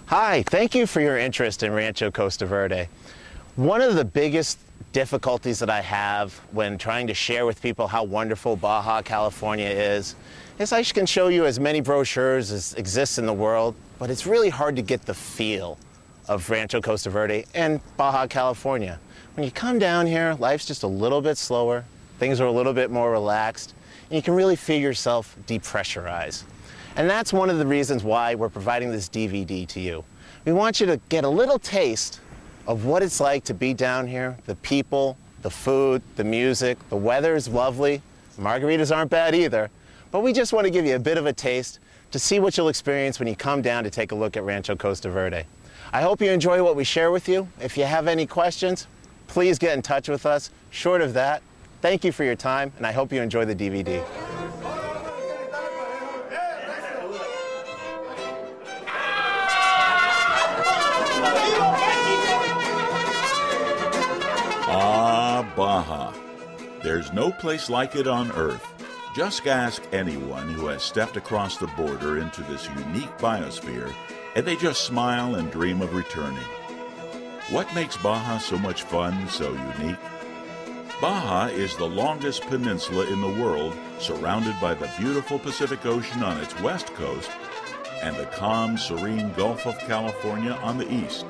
Hi, thank you for your interest in Rancho Costa Verde. One of the biggest difficulties that I have when trying to share with people how wonderful Baja, California is I can show you as many brochures as exist in the world, but it's really hard to get the feel of Rancho Costa Verde and Baja, California. When you come down here, life's just a little bit slower, things are a little bit more relaxed, and you can really feel yourself depressurize. And that's one of the reasons why we're providing this DVD to you. We want you to get a little taste of what it's like to be down here, the people, the food, the music, the weather is lovely, margaritas aren't bad either, but we just want to give you a bit of a taste to see what you'll experience when you come down to take a look at Rancho Costa Verde. I hope you enjoy what we share with you. If you have any questions, please get in touch with us. Short of that, thank you for your time, and I hope you enjoy the DVD. Ah, Baja. There's no place like it on earth. Just ask anyone who has stepped across the border into this unique biosphere, and they just smile and dream of returning. What makes Baja so much fun, so unique? Baja is the longest peninsula in the world, surrounded by the beautiful Pacific Ocean on its west coast and the calm, serene Gulf of California on the east.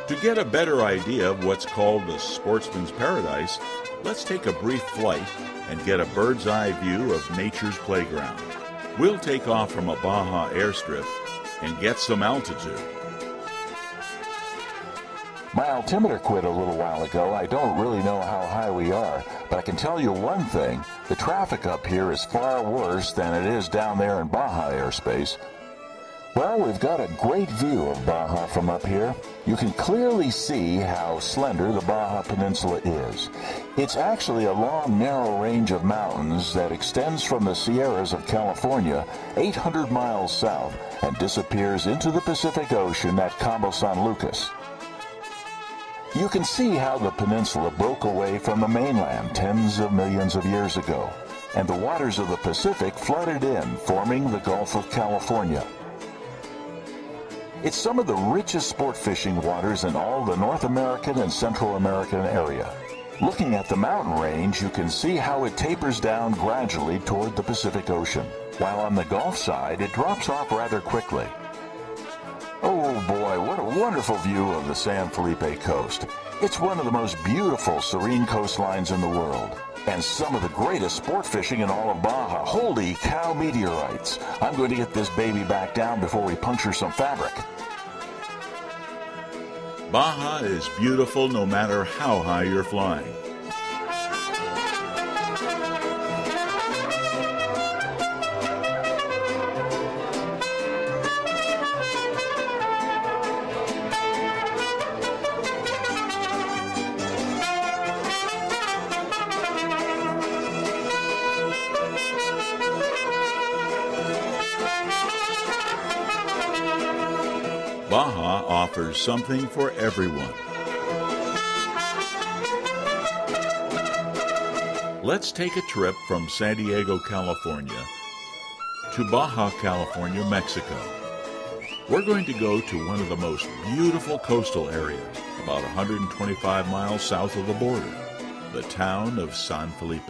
To get a better idea of what's called the sportsman's paradise, let's take a brief flight and get a bird's eye view of nature's playground. We'll take off from a Baja airstrip and get some altitude. My altimeter quit a little while ago. I don't really know how high we are, but I can tell you one thing. The traffic up here is far worse than it is down there in Baja airspace. Well, we've got a great view of Baja from up here. You can clearly see how slender the Baja Peninsula is. It's actually a long, narrow range of mountains that extends from the Sierras of California 800 miles south and disappears into the Pacific Ocean at Cabo San Lucas. You can see how the peninsula broke away from the mainland tens of millions of years ago, and the waters of the Pacific flooded in, forming the Gulf of California. It's some of the richest sport fishing waters in all the North American and Central American area. Looking at the mountain range, you can see how it tapers down gradually toward the Pacific Ocean, while on the Gulf side, it drops off rather quickly. Oh boy, what a wonderful view of the San Felipe coast. It's one of the most beautiful, serene coastlines in the world, and some of the greatest sport fishing in all of Baja. Holy cow, meteorites. I'm going to get this baby back down before we puncture some fabric. Baja is beautiful no matter how high you're flying. Baja offers something for everyone. Let's take a trip from San Diego, California to Baja, California, Mexico. We're going to go to one of the most beautiful coastal areas, about 125 miles south of the border, the town of San Felipe.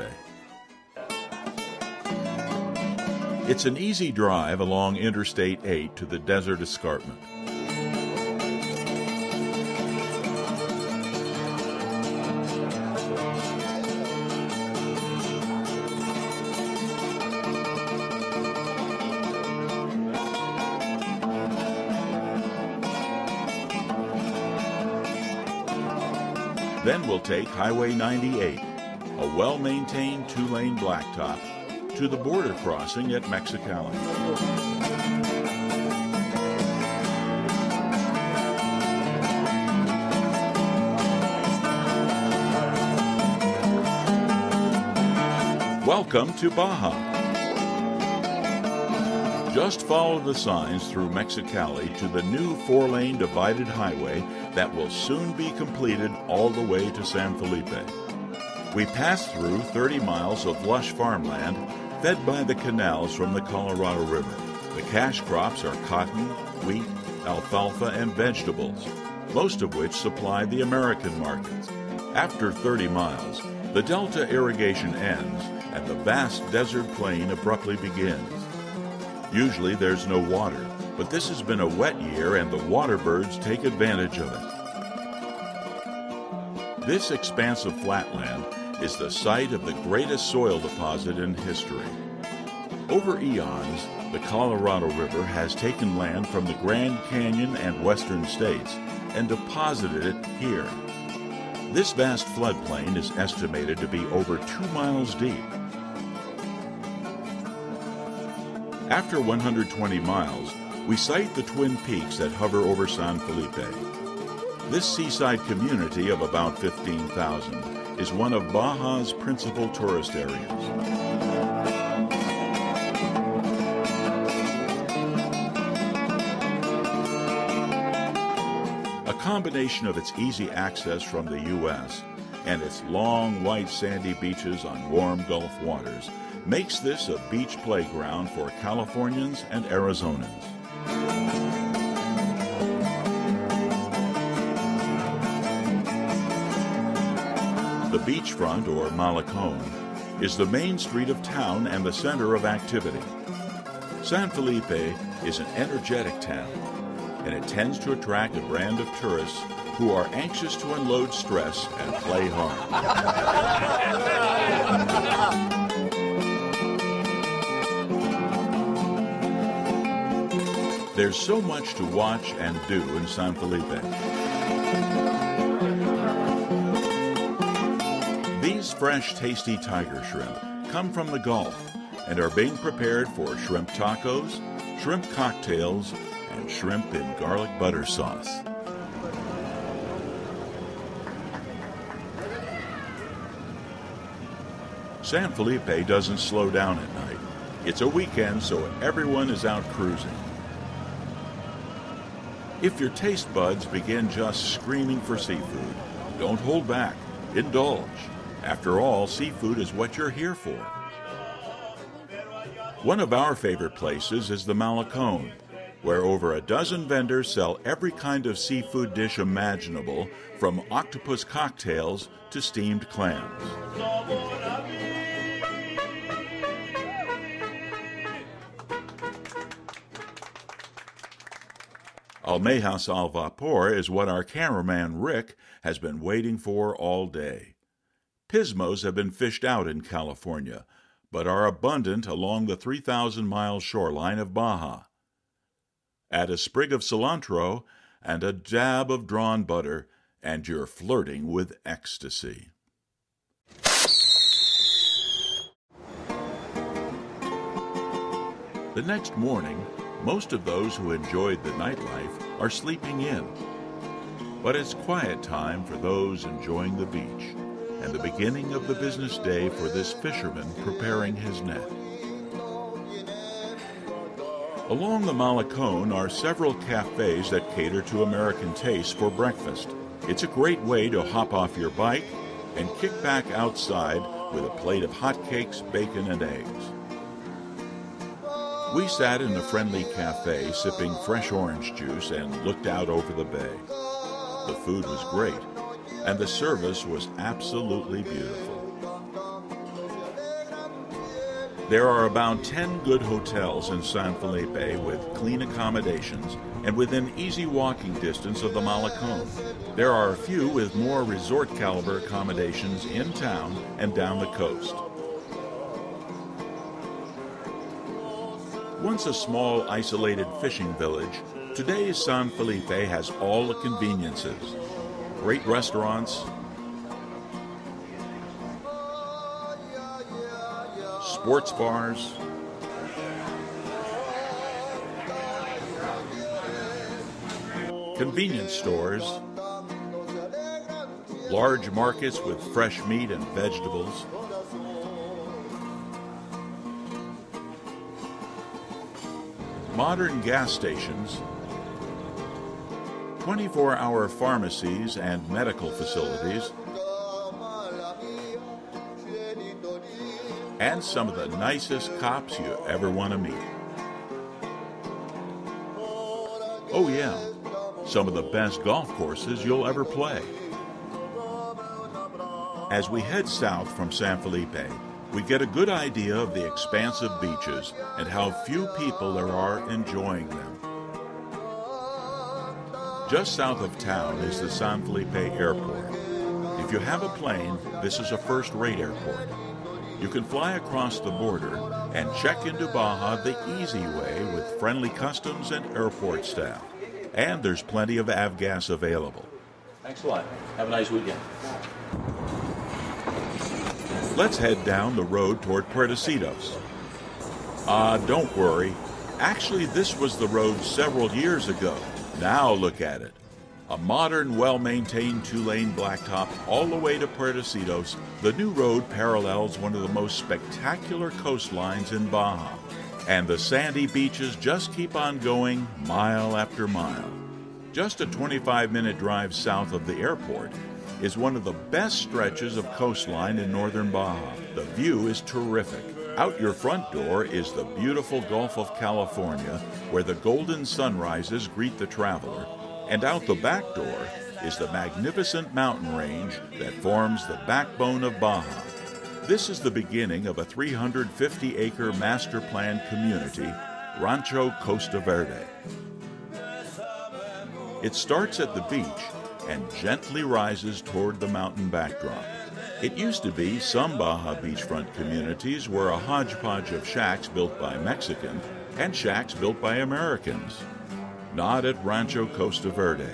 It's an easy drive along Interstate 8 to the desert escarpment. Then we'll take Highway 98, a well-maintained two-lane blacktop, to the border crossing at Mexicali. Welcome to Baja. Just follow the signs through Mexicali to the new four-lane divided highway that will soon be completed all the way to San Felipe. We pass through 30 miles of lush farmland fed by the canals from the Colorado River. The cash crops are cotton, wheat, alfalfa, and vegetables, most of which supply the American markets. After 30 miles, the delta irrigation ends and the vast desert plain abruptly begins. Usually there's no water, but this has been a wet year and the water birds take advantage of it. This expansive flatland is the site of the greatest soil deposit in history. Over eons, the Colorado River has taken land from the Grand Canyon and western states and deposited it here. This vast floodplain is estimated to be over 2 miles deep. After 120 miles, we sight the Twin Peaks that hover over San Felipe. This seaside community of about 15,000 is one of Baja's principal tourist areas. A combination of its easy access from the U.S. and its long, white, sandy beaches on warm Gulf waters makes this a beach playground for Californians and Arizonans. The beachfront, or Malecón, is the main street of town and the center of activity. San Felipe is an energetic town, and it tends to attract a brand of tourists who are anxious to unload stress and play hard. There's so much to watch and do in San Felipe. These fresh, tasty tiger shrimp come from the Gulf and are being prepared for shrimp tacos, shrimp cocktails, and shrimp in garlic butter sauce. San Felipe doesn't slow down at night. It's a weekend, so everyone is out cruising. If your taste buds begin just screaming for seafood, don't hold back. Indulge. After all, seafood is what you're here for. One of our favorite places is the Malecón, where over a dozen vendors sell every kind of seafood dish imaginable, from octopus cocktails to steamed clams. Almejas al vapor is what our cameraman Rick has been waiting for all day. Pismos have been fished out in California, but are abundant along the 3,000-mile shoreline of Baja. Add a sprig of cilantro and a dab of drawn butter, and you're flirting with ecstasy. The next morning, most of those who enjoyed the nightlife are sleeping in. But it's quiet time for those enjoying the beach, and the beginning of the business day for this fisherman preparing his net. Along the Malecón are several cafes that cater to American tastes for breakfast. It's a great way to hop off your bike and kick back outside with a plate of hotcakes, bacon, and eggs. We sat in a friendly cafe sipping fresh orange juice and looked out over the bay. The food was great, and the service was absolutely beautiful. There are about 10 good hotels in San Felipe with clean accommodations and within easy walking distance of the Malecón. There are a few with more resort-caliber accommodations in town and down the coast. Once a small, isolated fishing village, today's San Felipe has all the conveniences. Great restaurants, sports bars, convenience stores, large markets with fresh meat and vegetables, modern gas stations, 24-hour pharmacies and medical facilities, and some of the nicest cops you ever want to meet. Oh yeah, some of the best golf courses you'll ever play. As we head south from San Felipe, we get a good idea of the expansive beaches and how few people there are enjoying them. Just south of town is the San Felipe Airport. If you have a plane, this is a first-rate airport. You can fly across the border and check into Baja the easy way with friendly customs and airport staff. And there's plenty of avgas available. Thanks a lot. Have a nice weekend. Let's head down the road toward Puertecitos. Don't worry. Actually, this was the road several years ago. Now look at it. A modern, well-maintained two-lane blacktop all the way to Puertecitos. The new road parallels one of the most spectacular coastlines in Baja. And the sandy beaches just keep on going mile after mile. Just a 25-minute drive south of the airport is one of the best stretches of coastline in northern Baja. The view is terrific. Out your front door is the beautiful Gulf of California, where the golden sunrises greet the traveler, and out the back door is the magnificent mountain range that forms the backbone of Baja. This is the beginning of a 350-acre master plan community, Rancho Costa Verde. It starts at the beach and gently rises toward the mountain backdrop. It used to be some Baja beachfront communities were a hodgepodge of shacks built by Mexicans and shacks built by Americans. Not at Rancho Costa Verde.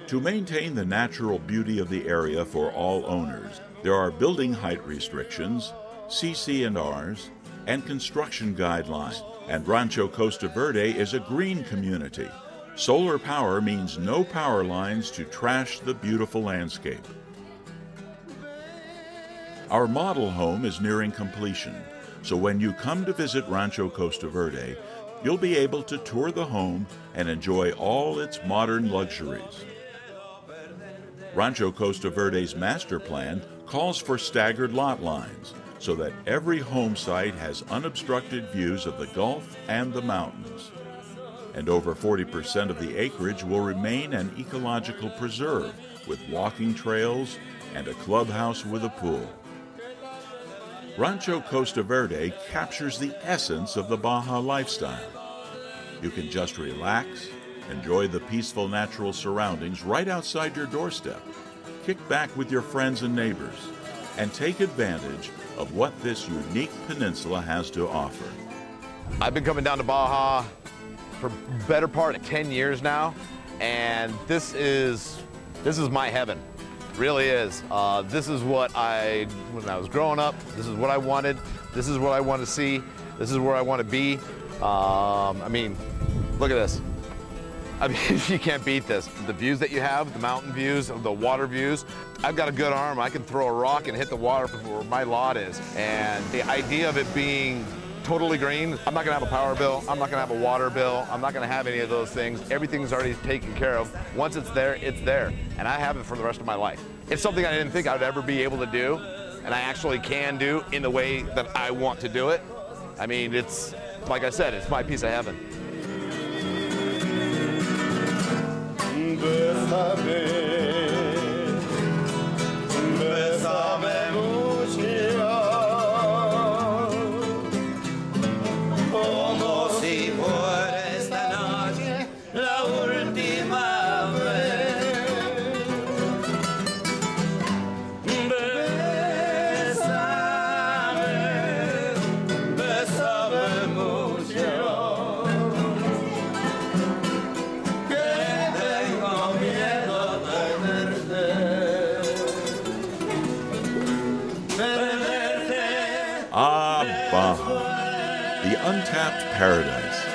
To maintain the natural beauty of the area for all owners, there are building height restrictions, CC&Rs, and construction guidelines. And Rancho Costa Verde is a green community. Solar power means no power lines to trash the beautiful landscape. Our model home is nearing completion, so when you come to visit Rancho Costa Verde, you'll be able to tour the home and enjoy all its modern luxuries. Rancho Costa Verde's master plan calls for staggered lot lines so that every home site has unobstructed views of the Gulf and the mountains. And over 40% of the acreage will remain an ecological preserve with walking trails and a clubhouse with a pool. Rancho Costa Verde captures the essence of the Baja lifestyle. You can just relax, enjoy the peaceful natural surroundings right outside your doorstep, kick back with your friends and neighbors, and take advantage of what this unique peninsula has to offer. I've been coming down to Baja for the better part of 10 years now, and this is my heaven. It really is. This is what when I was growing up, this is what I wanted. This is what I want to see. This is where I want to be. I mean, look at this. I mean, you can't beat this. The views that you have, the mountain views, the water views. I've got a good arm. I can throw a rock and hit the water where my lot is. And the idea of it being totally green, I'm not gonna have a power bill, I'm not gonna have a water bill, I'm not gonna have any of those things. Everything's already taken care of. Once it's there, and I have it for the rest of my life. It's something I didn't think I would ever be able to do, and I actually can do in the way that I want to do it. I mean, it's, like I said, it's my piece of heaven. Ah, Baja, the untapped paradise.